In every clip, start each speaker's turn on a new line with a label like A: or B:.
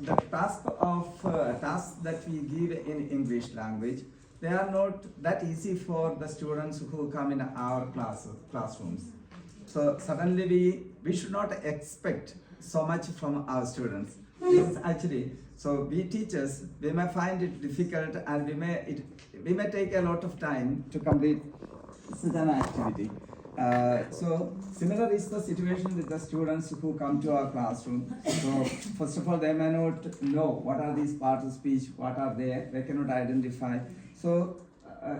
A: the tasks that we give in English language, they are not that easy for the students who come in our classrooms. So suddenly we should not expect so much from our students. This is actually, so we teachers, we may find it difficult, and we may take a lot of time to complete such an activity. So similar is the situation with the students who come to our classroom. So first of all, they may not know what are these parts of speech, what are they cannot identify. So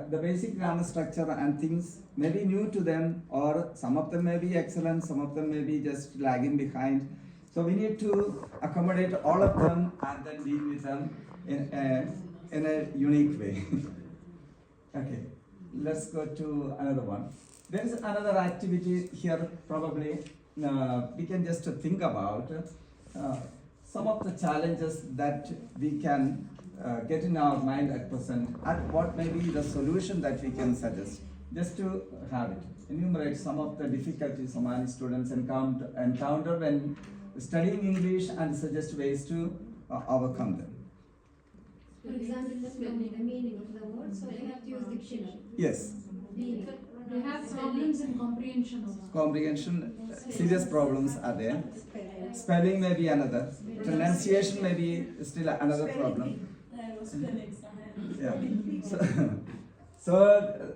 A: the basic grammar structure and things may be new to them, or some of them may be excellent, some of them may be just lagging behind. So we need to accommodate all of them and then deal with them in a unique way. Okay, let's go to another one. There is another activity here, probably we can just think about some of the challenges that we can get in our mind at present, and what may be the solution that we can suggest. Just to have it, enumerate some of the difficulties Somali students encounter when studying English, and suggest ways to overcome them.
B: For example, the meaning of the word, so they have to use dictionary.
A: Yes.
C: They have problems in comprehension also.
A: Comprehension, serious problems are there. Spelling may be another. Pronunciation may be still another problem. Yeah. So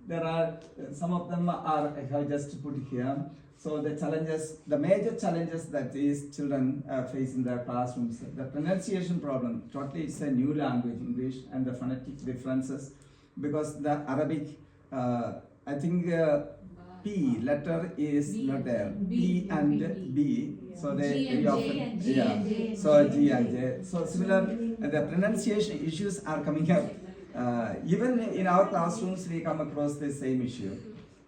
A: there are some of them are I have just put here. So the challenges, the major challenges that these children face in their classrooms, the pronunciation problem. Totally, it's a new language, English, and the phonetic differences, because the Arabic, I think P letter is not there. B and B, so they very often, yeah. So G and J. So similar, the pronunciation issues are coming up. Even in our classrooms, we come across the same issue.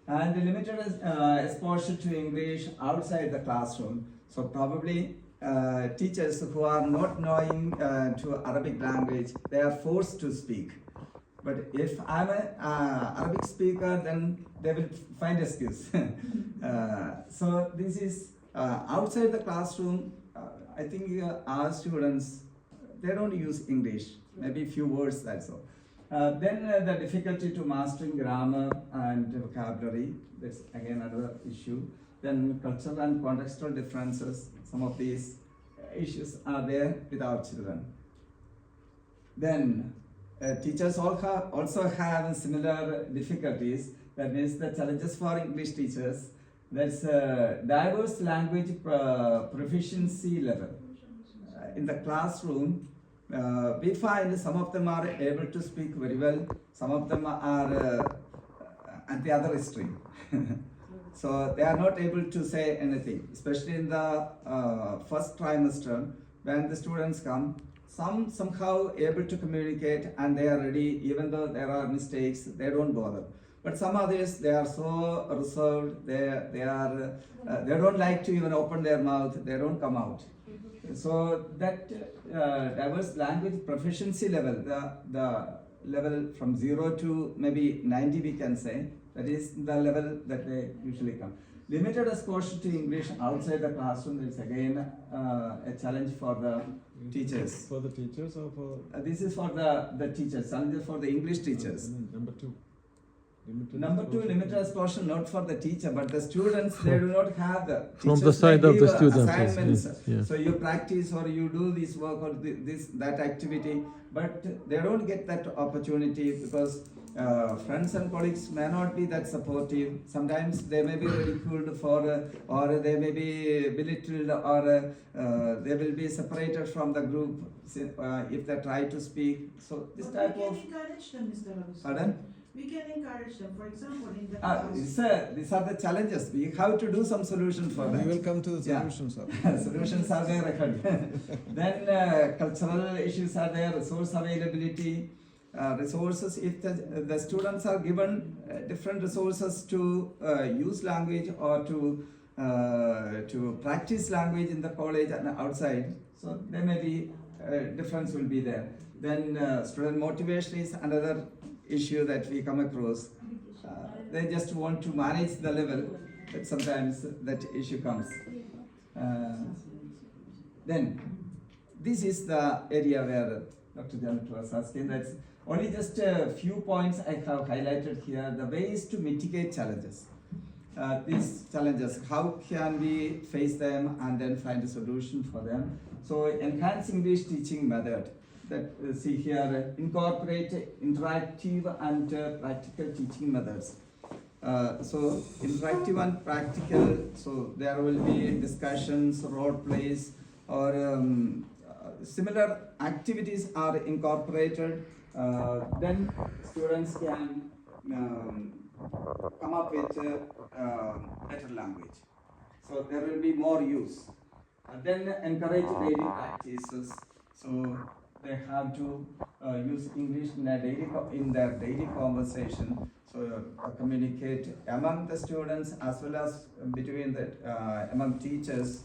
A: And limited exposure to English outside the classroom. So probably teachers who are not knowing to Arabic language, they are forced to speak. But if I'm an Arabic speaker, then they will find excuse. So this is outside the classroom. I think our students, they don't use English, maybe a few words, that's all. Then the difficulty to mastering grammar and vocabulary, that's again another issue. Then cultural and contextual differences, some of these issues are there with our children. Then teachers also have similar difficulties. That means the challenges for English teachers. That's diverse language proficiency level. In the classroom, we find some of them are able to speak very well, some of them are at the other extreme. So they are not able to say anything, especially in the first trimester when the students come. Some somehow able to communicate and they are ready, even though there are mistakes, they don't bother. But some others, they are so reserved, they don't like to even open their mouth, they don't come out. So that diverse language proficiency level, the level from 0 to maybe 90 we can say, that is the level that they usually come. Limited exposure to English outside the classroom is again a challenge for the teachers.
D: For the teachers or for?
A: This is for the teachers, challenge for the English teachers.
D: Number two.
A: Limited exposure not for the teacher, but the students, they do not have the
E: From the side of the students,
A: assignments.
E: yes, yes.
A: So you practice or you do this work or that activity, but they don't get that opportunity because friends and colleagues may not be that supportive. Sometimes they may be ridiculed for, or they may be belittled, or they will be separated from the group if they try to speak. So this type of.
F: We can encourage them, Mr. Ravi.
A: Pardon?
F: We can encourage them. For example, in the class.
A: These are the challenges. We have to do some solution for that.
D: We will come to the solutions.
A: Yeah. Solutions are there ahead. Then cultural issues are there, resource availability, resources. If the students are given different resources to use language or to practice language in the college and outside, so there may be difference will be there. Then student motivation is another issue that we come across. They just want to manage the level, but sometimes that issue comes. Then this is the area where Dr. Janet was asking. That's only just a few points I have highlighted here. The ways to mitigate challenges. These challenges, how can we face them and then find a solution for them? So enhance English teaching method. That see here, incorporate interactive and practical teaching methods. So interactive and practical, so there will be discussions, role plays, or similar activities are incorporated. Then students can come up with better language. So there will be more use. Then encourage daily practices. So they have to use English in their daily conversation. So communicate among the students as well as between the among teachers,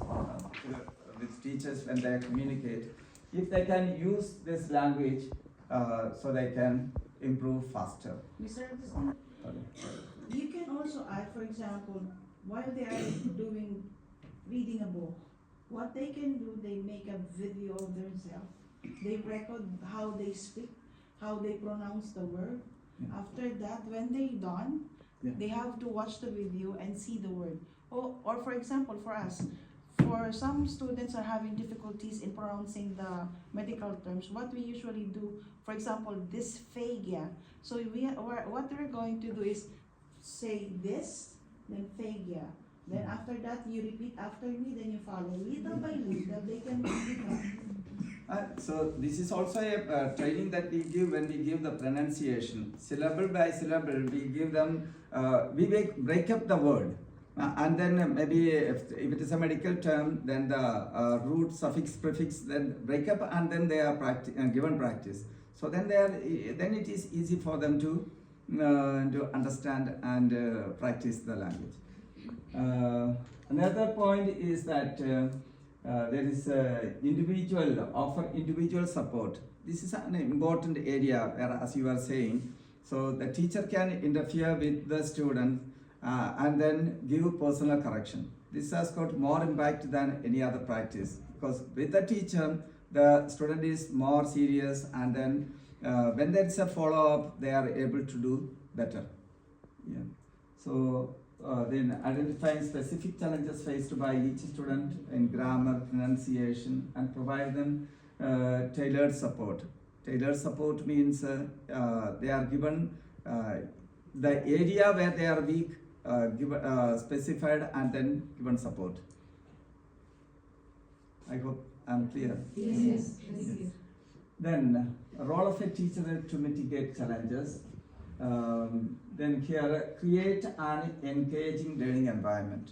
A: with teachers when they communicate. If they can use this language, so they can improve faster.
F: Mr. Augustine, you can also add, for example, while they are reading a book, what they can do, they make a video of themselves. They record how they speak, how they pronounce the word.
A: Yeah.
F: After that, when they're done,
A: Yeah.
F: they have to watch the video and see the word. Or for example, for us, for some students are having difficulties in pronouncing the medical terms, what we usually do, for example, dysphagia. So what we're going to do is say this, then phagia. Then after that, you repeat after me, then you follow. Little by little, they can become.
A: So this is also a training that we give when we give the pronunciation. Syllable by syllable, we give them, we break up the word. And then maybe if it is a medical term, then the root, suffix, prefix, then break up, and then they are given practice. So then then it is easy for them to understand and practice the language. Another point is that there is offer individual support. This is an important area where, as you are saying, so the teacher can interfere with the student and then give personal correction. This has got more impact than any other practice, because with the teacher, the student is more serious, and then when there is a follow-up, they are able to do better. Yeah. So then identifying specific challenges faced by each student in grammar, pronunciation, and provide them tailored support. Tailored support means they are given the area where they are weak, specified, and then given support. I hope I'm clear.
C: Yes.
A: Then, role of a teacher to mitigate challenges. Then here, create an engaging learning environment.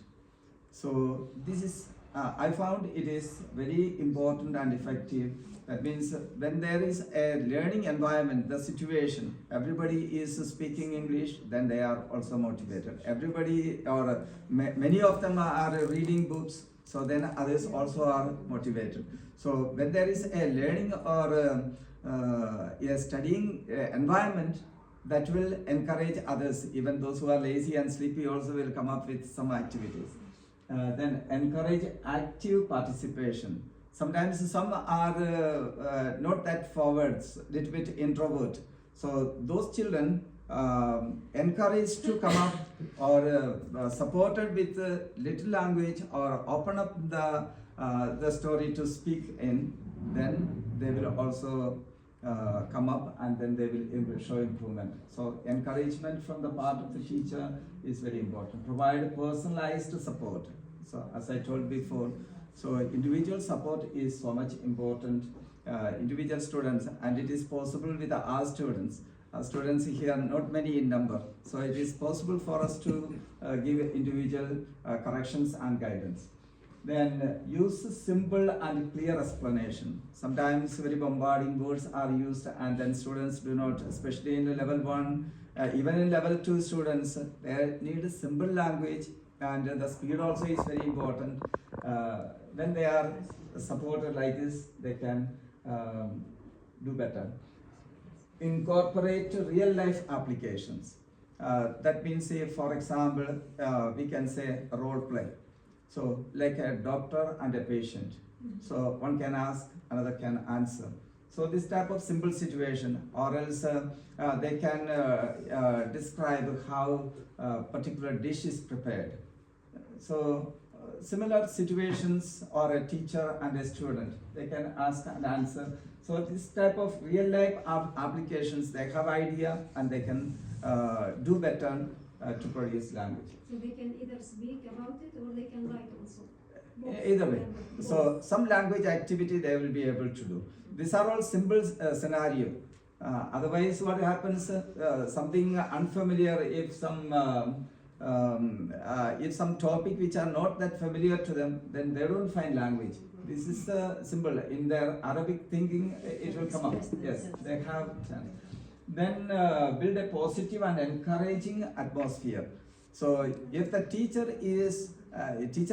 A: So this is, I found it is very important and effective. That means when there is a learning environment, the situation, everybody is speaking English, then they are also motivated. Everybody, or many of them are reading books, so then others also are motivated. So when there is a learning or a studying environment, that will encourage others. Even those who are lazy and sleepy also will come up with some activities. Then encourage active participation. Sometimes some are not that forward, little bit introvert. So those children encouraged to come up or supported with little language or open up the story to speak in, then they will also come up, and then they will show improvement. So encouragement from the part of the teacher is very important. Provide personalized support. So as I told before, so individual support is so much important. Individual students, and it is possible with our students. Our students here are not many in number, so it is possible for us to give individual corrections and guidance. Then use simple and clear explanation. Sometimes very bombarding words are used, and then students do not, especially in level 1, even in level 2 students, they need simple language, and the speed also is very important. When they are supported like this, they can do better. Incorporate real life applications. That means, say, for example, we can say role play. So like a doctor and a patient. So one can ask, another can answer. So this type of simple situation, or else they can describe how particular dish is prepared. So similar situations, or a teacher and a student, they can ask and answer. So this type of real life applications, they have idea and they can do better to produce language.
B: So they can either speak about it or they can write also. Both.
A: Either way.
B: Both.
A: So some language activity they will be able to do. These are all simple scenario. Otherwise, what happens? Something unfamiliar. If some topic which are not that familiar to them, then they don't find language. This is simple. In their Arabic thinking, it will come up. Yes, they have. Then build a positive and encouraging atmosphere. So if the teacher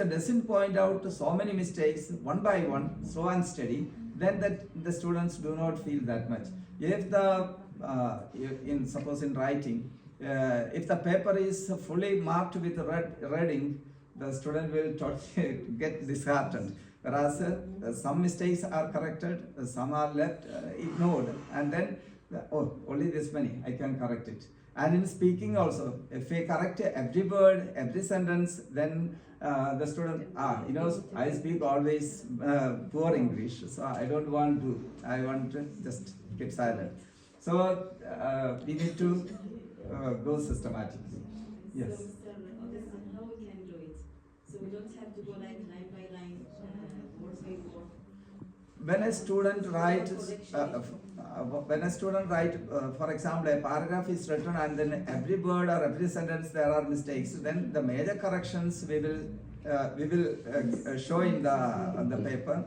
A: doesn't point out so many mistakes one by one, slow and steady, then the students do not feel that much. If suppose in writing, if the paper is fully marked with red ink, the student will get disheartened. Whereas some mistakes are corrected, some are left ignored, and then only this many, I can correct it. And in speaking also, if we correct every word, every sentence, then the student, I speak always poor English, so I don't want to, I want to just keep silent. So we need to go systematically. Yes.
E: So, Mr. Augustine, how we can do it? So we don't have to go like line by line, word by word.
A: When a student writes, for example, a paragraph is written and then every word or every sentence there are mistakes, then the major corrections we will show in the paper,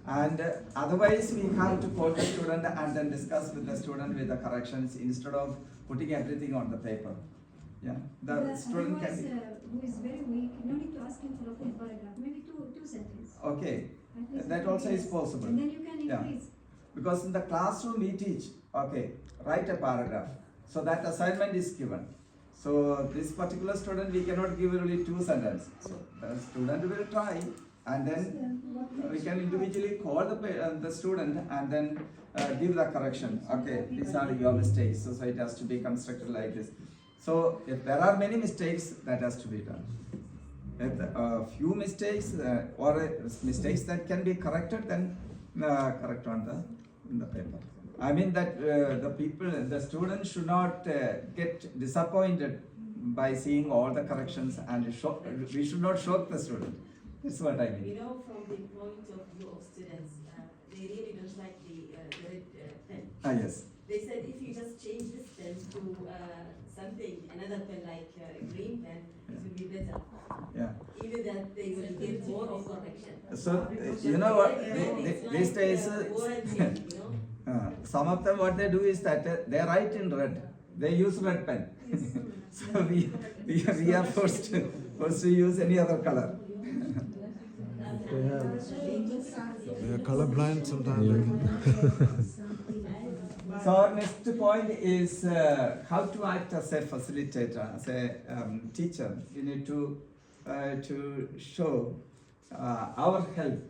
A: and otherwise we have to call the student and then discuss with the student with the corrections instead of putting everything on the paper. Yeah, the student can be.
B: Who is very weak, no need to ask him for a full paragraph, maybe two sentences.
A: Okay,
B: I think
A: that
B: so.
A: also is
B: Yes.
A: possible.
B: And then you can
A: Yeah.
B: increase.
A: Because in the classroom we teach, okay, write a paragraph. So that assignment is given. So this particular student, we cannot give only 2 sentences. So the student will try, and then we can individually call the student and then give the correction. Okay, these are your mistakes. So it has to be constructed like this. So if there are many mistakes, that has to be done. If a few mistakes or mistakes that can be corrected, then correct in the paper. I mean that the students should not get disappointed by seeing all the corrections, and we should not shock the student. That's what I mean.
E: You know, from the point of view of students, they really don't like the red pen.
A: Yes.
E: They said if you just change this pen to something, another pen like green pen, it will be better.
A: Yeah.
E: Even that they will give more of correction.
A: So you know what? These days, some of them what they do is that they write in red. They use red pen. So we are forced to use any other color.
D: They are colorblind sometimes.
A: So our next point is how to act as a facilitator, as a teacher. We need to show our help.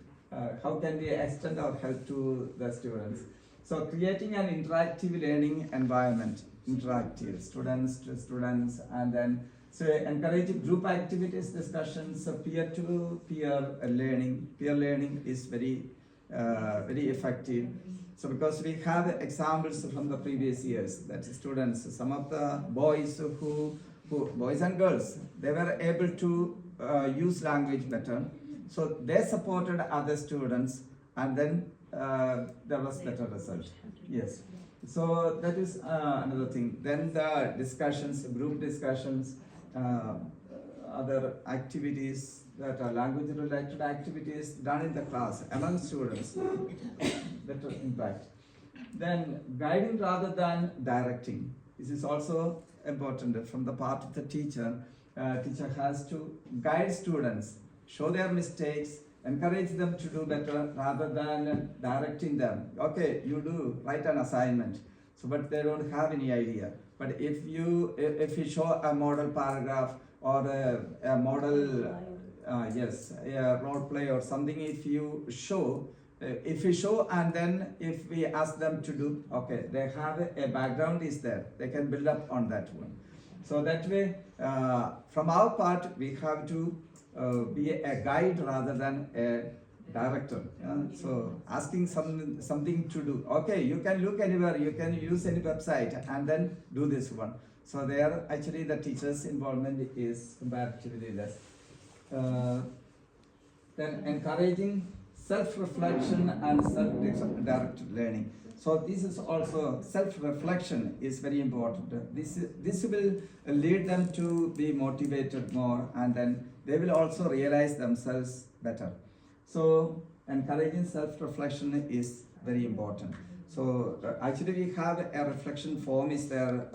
A: How can we extend our help to the students? So creating an interactive learning environment, interactive, students to students, and then so encouraging group activities, discussions, peer-to-peer learning. Peer learning is very effective. So because we have examples from the previous years that students, some of the boys boys and girls, they were able to use language better. So they supported other students, and then there was better result. Yes. So that is another thing. Then the discussions, group discussions, other activities that are language related activities done in the class among students, better impact. Then guiding rather than directing. This is also important from the part of the teacher. Teacher has to guide students, show their mistakes, encourage them to do better rather than directing them. Okay, you do, write an assignment. So, but they don't have any idea. But if you show a model paragraph or a model yes, a role play or something. If you show, and then if we ask them to do, okay, they have a background is there, they can build up on that one. So that way, from our part, we have to be a guide rather than a director. So asking something to do. Okay, you can look anywhere, you can use any website, and then do this one. So there, actually, the teacher's involvement is comparatively less. Then encouraging self-reflection and self-directed learning. So this is also self-reflection is very important. This will lead them to be motivated more, and then they will also realize themselves better. So encouraging self-reflection is very important. So actually we have a reflection form is there.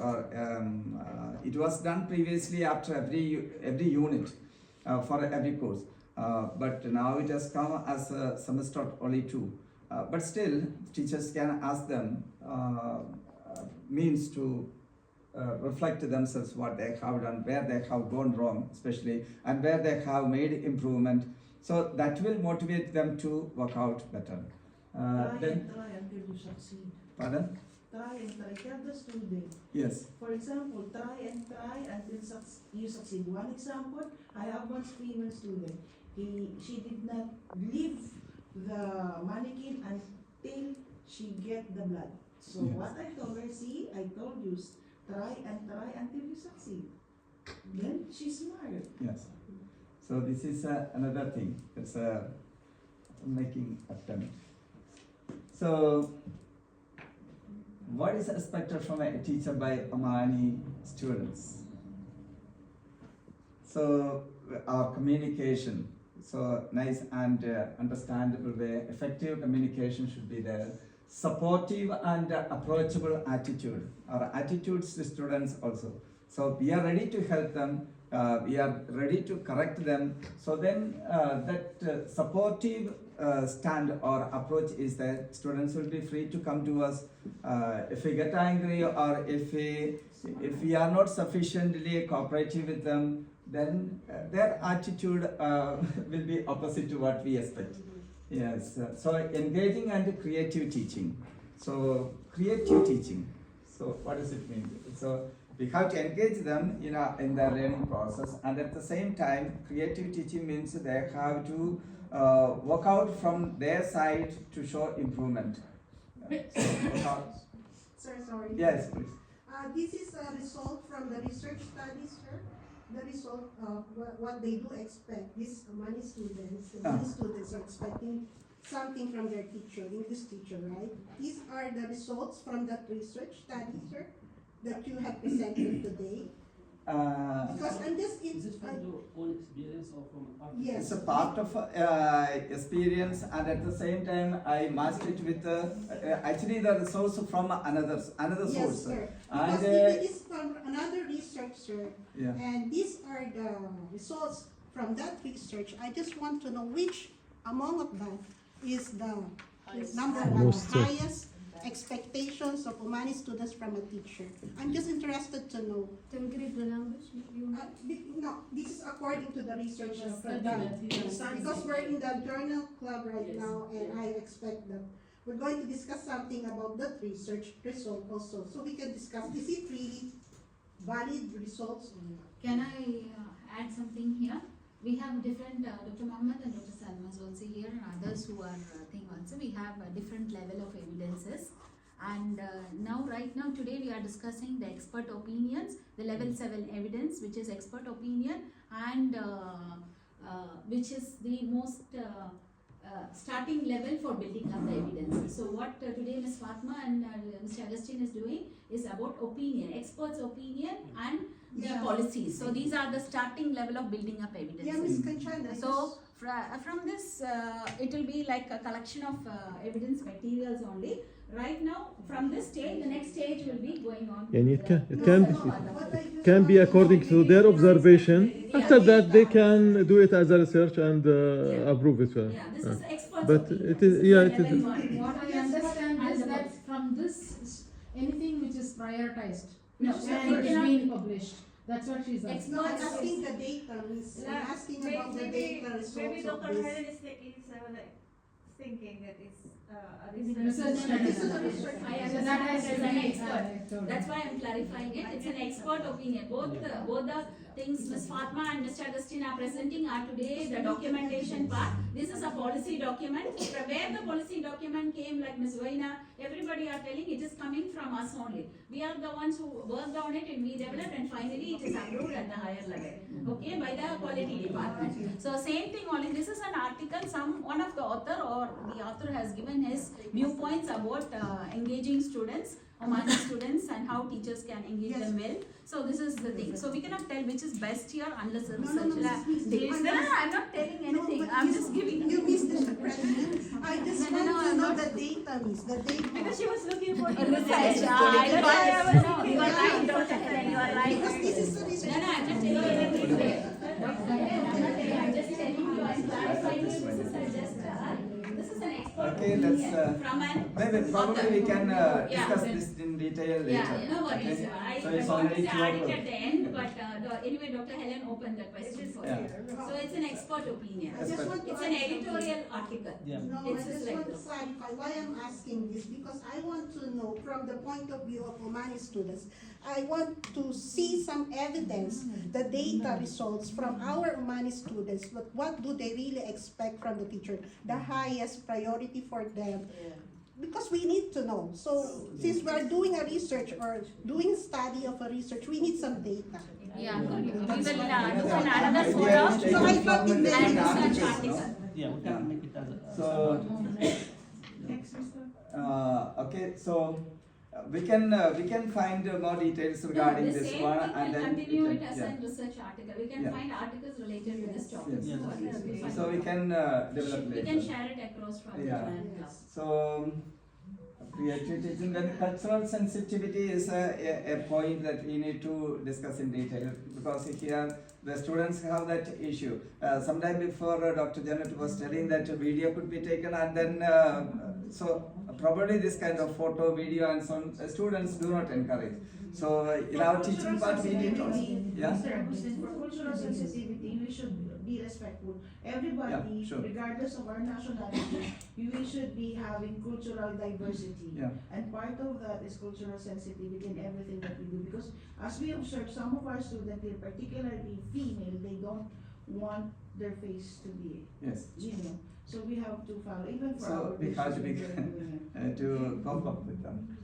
A: It was done previously after every unit for every course. But now it has come as a semester only 2. But still, teachers can ask them means to reflect themselves what they have done, where they have gone wrong, especially, and where they have made improvement. So that will motivate them to work out better. Then,
F: Try until you succeed.
A: pardon?
F: Try and try. Tell the student.
A: Yes.
F: For example, try until you succeed. One example, I have one female student. She did not leave the mannequin until she get the blood. So
A: Yes.
F: what I told her, see, I told you, try until you succeed. Then she smiled.
A: Yes. So this is another thing. It's making attempt. So what is expected from a teacher by Omani students? So our communication. So nice and understandable way. Effective communication should be there. Supportive and approachable attitude. Our attitudes to students also. So we are ready to help them. We are ready to correct them. So then that supportive stand or approach is that students will be free to come to us. If we get angry or if we are not sufficiently cooperative with them, then their attitude will be opposite to what we expect. Yes, so engaging and creative teaching. So creative teaching. So what does it mean? So we have to engage them in the learning process, and at the same time, creative teaching means they have to work out from their side to show improvement.
G: Sir, sorry.
A: Yes, please.
G: This is a result from the research studies, sir. The result of what they do expect. These many students are expecting something from their teacher, English teacher, right? These are the results from that research study, sir, that you have presented today. Because I'm just
H: Is this from your own experience or from other?
G: Yes.
A: It's a part of experience, and at the same time, I matched it with actually the resource from another
G: Yes,
A: source.
G: sir.
A: And
G: Because it is from another researcher,
A: yeah.
G: and these are the results from that research. I just want to know which among of them is the number one
D: Most,
G: highest expectations of Omani students from a teacher. I'm just interested to know.
B: To increase the language,
G: No, this is according to the research
C: Yes,
G: done.
C: yes.
G: Because we're in the journal club right now, and I expect that we're going to discuss something about that research result also. So we can discuss, is it really valid results or not?
I: Can I add something here? We have different, Dr. Mohammed and Dr. Salma is also here, and others who are thing also. We have a different level of evidences. And right now, today we are discussing the expert opinions, the level 7 evidence, which is expert opinion, and which is the most starting level for building up the evidence. So what today Ms. Fatma and Mr. Agustin is doing is about opinion, experts' opinion and the policies. So these are the starting level of building up evidence.
G: Yeah, Ms. Kanchan,
I: So from this, it will be like a collection of evidence materials only. Right now, from this stage, the next stage will be going on.
D: يعني
I: it
D: can be according to their observation. After that, they can do it as a research and approve it.
I: Yeah, this is experts'
D: But
I: opinion.
D: it is, yeah, it
I: Level
D: is.
I: one.
C: What I understand is that from this, anything which is prioritized,
I: No,
C: which
I: so
C: is
I: it cannot
C: being published, That's what she's asking.
G: No, I'm asking the data, miss. I'm asking about the data results
J: Maybe
G: of
J: Dr.
G: this.
J: Helen is like thinking that it's a
C: Research
J: research.
C: study.
G: This is a research.
I: I
C: So
I: understand
C: that has
I: it
C: to
I: as an
C: be
I: expert. That's why I'm clarifying it. It's an expert opinion. Both the things Ms. Fatma and Mr. Agustin are presenting are today the documentation part. This is a policy document. From where the policy document came, like Ms. Vaina, everybody are telling it is coming from us only. We are the ones who worked on it and we developed, and finally it is approved at the higher level. Okay, by the quality department. So same thing only. This is an article. One of the author or the author has given his viewpoints about engaging students, Omani students, and how teachers can engage them well. So this is the thing. So we cannot tell which is best here unless the research dates. No, I'm not telling anything.
G: but
I: I'm
G: you-
I: just giving.
G: You missed the question. I just want to know the data, miss, the data.
J: Because she was looking for
I: Research.
J: research.
I: I was no, you are right, Dr. Helen, you are
G: Because
I: right.
G: this is the research.
I: No, I'm just telling you. I'm just telling you. I'm clarifying you. This is an expert
A: Okay, let's,
I: opinion from an
A: maybe probably we can
I: Yeah.
A: discuss this in detail later.
I: Yeah, no worries.
A: Okay?
I: I
A: So it's
I: wanted
A: already
I: to add it
A: 12.
I: at the end, but anyway, Dr. Helen opened the question for
A: Yeah.
I: you. So it's an expert opinion.
G: I just want to
I: It's an
G: add something.
I: editorial article.
H: Yeah.
G: No, I
I: It's
G: just
I: like
G: want to
I: this.
G: clarify why I'm asking this, because I want to know from the point of view of Omani students, I want to see some evidence, the data results from our Omani students, but what do they really expect from the teacher, the highest priority for them? Because we need to know. So since we're doing a research or doing study of a research, we need some data.
I: Yeah, good. We will do another
A: Maybe
I: photo
A: I'll take
G: So I
A: it
G: thought
A: from
G: it
A: the
G: meant-
I: and
A: articles,
I: research
A: no?
I: article.
H: Yeah, we can make it as a.
A: So, okay, so we can find more details regarding
I: No, the
A: this
I: same
A: one,
I: we
A: and
I: can
A: then
I: continue
A: we
I: it
A: can,
I: as
A: yeah.
I: a research article. We can
A: Yeah.
I: find articles related to this topic.
A: Yes.
I: No worries, we'll find
A: So we
I: out.
A: can develop
I: We
A: later.
I: can share it across from the
A: Yeah.
I: class.
A: So, creative teaching, then cultural sensitivity is a point that we need to discuss in detail, because here the students have that issue. Sometime before Dr. Janet was telling that a video could be taken, and then so probably this kind of photo, video and so on, students do not encourage. So in our teaching part we need also, yeah?
F: Mr. Agustin, for cultural sensitivity, we should be respectful. Everybody,
A: Yeah, sure.
F: regardless of our nationality, we should be having cultural diversity.
A: Yeah.
F: And part of that is cultural sensitivity in everything that we do. Because as we observe, some of our students, they're particularly female, they don't want their face to be,
A: Yes.
F: So we have to follow, even for
A: So
F: our
A: we have to be
F: women.
A: to cope up with them.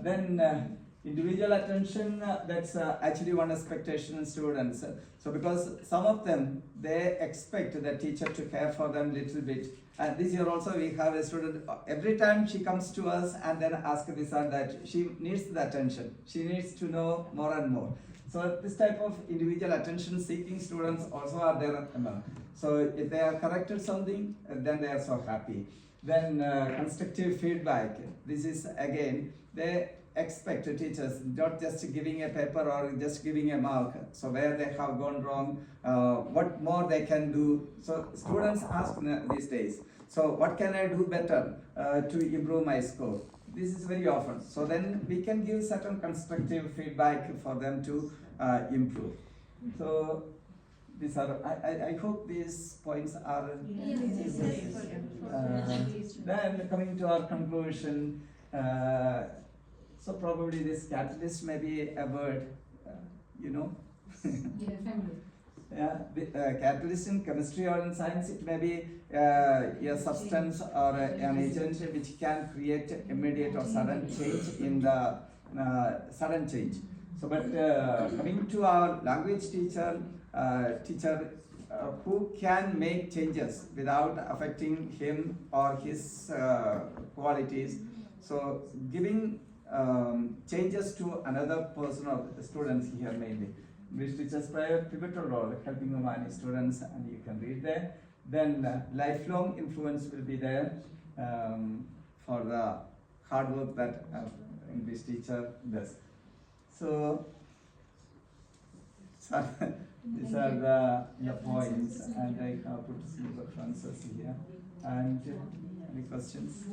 A: Then individual attention, that's actually one expectation in students. So because some of them, they expect the teacher to care for them little bit. And this year also we have a student, every time she comes to us and then ask this and that, she needs the attention. She needs to know more and more. So this type of individual attention seeking students also are there among. So if they are corrected something, then they are so happy. Then constructive feedback, this is again, they expect teachers not just giving a paper or just giving a mark, so where they have gone wrong, what more they can do. So students ask these days, so what can I do better to improve my score? This is very often. So then we can give certain constructive feedback for them to improve. So these are, I hope these points are. Then coming to our conclusion, so probably this catalyst may be a word,
C: Yeah, family.
A: Yeah, catalyst in chemistry or in science, it may be a substance or an agent which can create immediate or sudden change in the sudden change. So, but coming to our language teacher, who can make changes without affecting him or his qualities. So, giving changes to another person or students here mainly. English teachers play a pivotal role helping Omani students, and you can read there. Then lifelong influence will be there for the hard work that English teacher does. So these are the points, and I have put some references here. And any questions?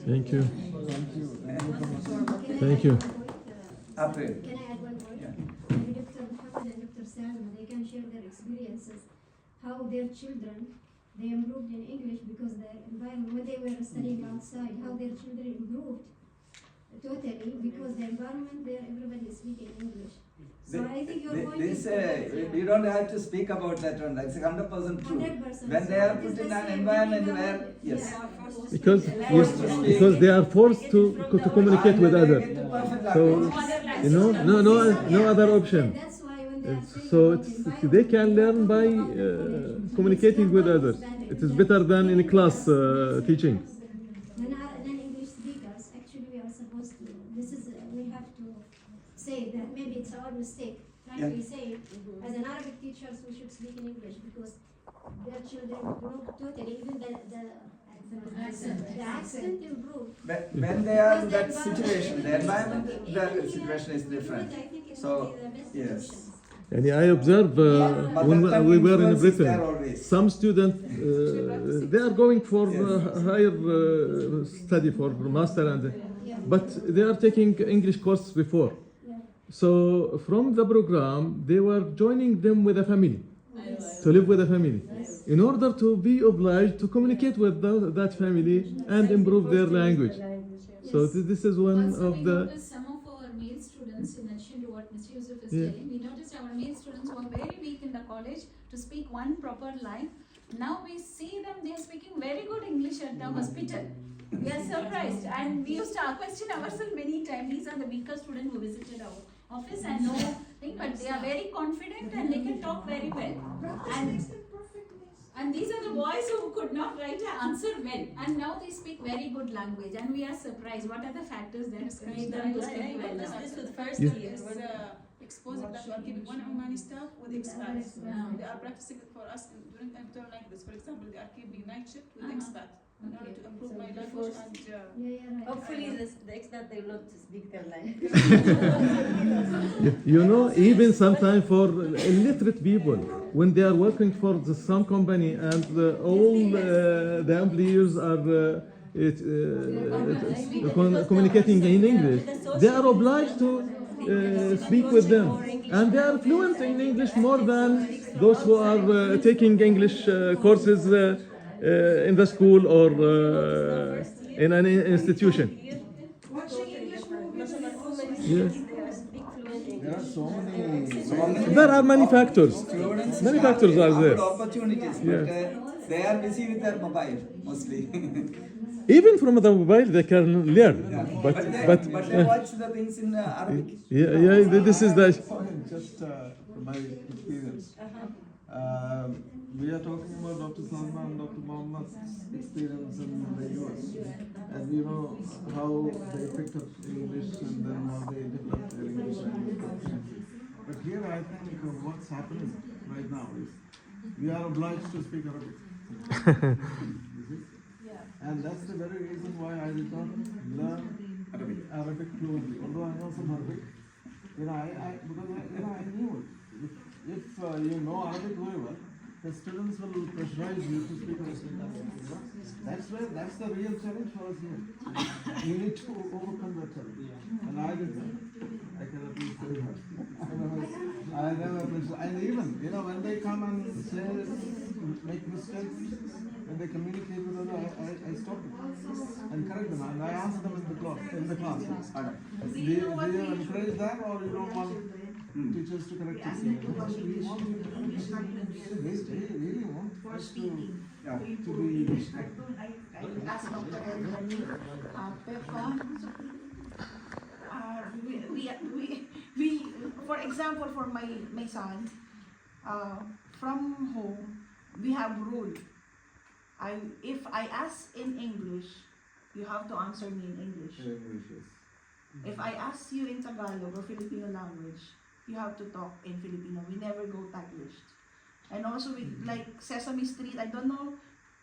D: Thank you.
A: And
D: Thank you.
A: April.
B: Can I add one point?
A: Yeah.
B: Maybe Dr. Muhammad and Dr. Salma, they can share their experiences, how their children, they improved in English because their environment, when they were studying outside, how their children improved totally because the environment there, everybody is speaking English. So I think your point is
A: You don't have to speak about that one. That's 100% true.
B: 100%.
A: When they are put in an environment where, yes.
D: Because because they are forced to communicate with others. So no other option.
B: That's why when they are saying
D: So
B: about environment,
D: they can learn
B: talk
D: by
B: about the
D: communicating with others. It is better than in class teaching.
B: Non-English speakers, actually we are supposed to, this is, we have to say that maybe it's our mistake. Like
A: Yeah.
B: we say, as an Arabic teachers, we should speak in English because their children grow totally, even the accent improved.
A: When they are in that situation, the environment, the situation is different.
B: I think it
A: So,
B: would be the best
A: yes.
B: option.
D: And I observe when we were in Britain, some students they are going for higher study for master but they are taking English courses before. So from the program they were joining them with a family to live with a family in order to be obliged to communicate with that family and improve their language. So this is one
I: Also,
D: of
I: we
D: the
I: noticed some of our male students, in addition to what Mr. Yusuf is
D: Yeah.
I: telling, we noticed our male students who are very weak in the college to speak one proper line. Now we see them, they are speaking very good English at the hospital. We are surprised, and we used to question ourselves many times. These are the weaker students who visited our office and no thing, but they are very confident and they can talk very well. And these are the boys who could not write an answer well, and now they speak very good language, and we are surprised. What are the factors that made them to speak well?
E: This with first
D: Yeah.
E: years.
J: Exposure that we are giving one Omani staff with expats. They are practicing it for us during term like this. For example, they are keeping night shift with expat in order to improve my language and
B: Right.
E: hopefully the extent they will not speak their language.
D: even sometimes for illiterate people, when they are working for some company and all the employees are communicating in English, they are obliged to speak with them, and they are fluent in English more than those who are taking English courses in the school or in an institution.
F: Watching English movies and also
D: Yes.
A: There are so many
D: There are many factors.
A: students
D: Many
A: have
D: factors are
A: good
D: there.
A: opportunities,
D: Yeah.
A: but they are busy with their mobile mostly.
D: Even from the mobile, they can learn.
A: But they watch the things in Arabic.
D: This is the.
K: Just my experience. We are talking about Dr. Salma and Dr. Muhammad's experience in the US. And we know how they picked up English and then how they developed their English language proficiency. But here I think what's happening right now is we are obliged to speak Arabic. You see? And that's the very reason why I did not learn Arabic fluently. Although I know some Arabic, I knew it. If you know Arabic very well, the students will pressurize you to speak Arabic. That's the real challenge for us here. You need to overcome that challenge. And I did that. I cannot be very hard. I never pressure. And even, when they come and say, make mistakes, when they communicate with others, I stop them and correct them. And I ask them in the class. Do you encourage them or you don't want teachers to correct us? They really want us to be.
F: I asked Dr. Elvani, Pepa, we, for example, for my son, from home, we have rule. If I ask in English, you have to answer me in English. If I ask you in Tagalog or Filipino language, you have to talk in Filipino. We never go Taglish. And also with like Sesame Street, I don't know,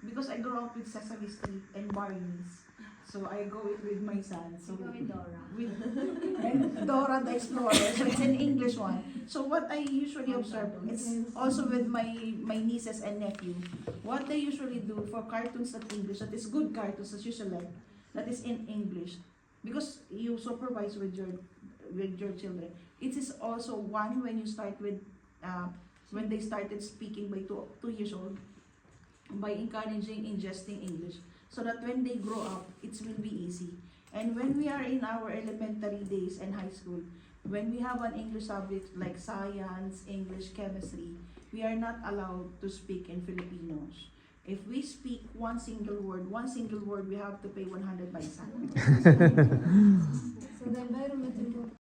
F: because I grew up with Sesame Street and Barney's. So I go with my son. So
I: with Dora.
F: And Dora the Explorer. So it's an English one. So what I usually observe, it's also with my nieces and nephew. What they usually do for cartoons that English, that is good cartoons as you select, that is in English. Because you supervise with your children. It is also one when you start with when they started speaking by 2 years old, by encouraging ingesting English, so that when they grow up, it will be easy. And when we are in our elementary days and high school, when we have an English subject like science, English, chemistry, we are not allowed to speak in Filipinos. If we speak one single word, we have to pay 100 baisa.
B: So the environmental